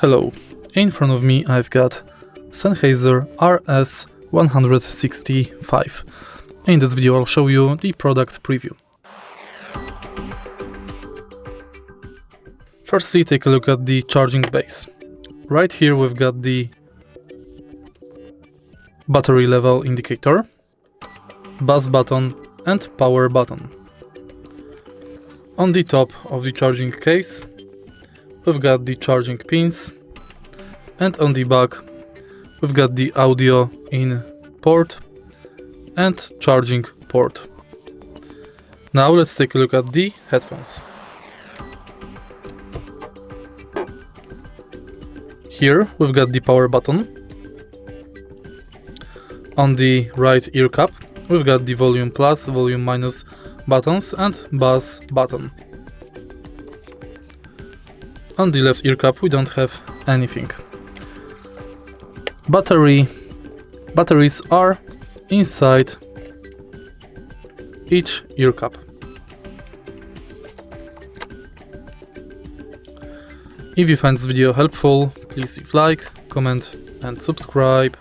Hello, in front of me I've got Sennheiser RS165. In this video I'll show you the product preview. Firstly, take a look at the charging base. Right here we've got the battery level indicator, buzz button and power button. On the top of the charging case we've got the charging pins, and on the back we've got the audio in port and charging port. Now let's take a look at the headphones. Here we've got the power button. On the right ear cup we've got the volume plus, volume minus buttons and buzz button. On the left ear cup we don't have anything. Batteries are inside each ear cup. If you find this video helpful, please leave like, comment and subscribe.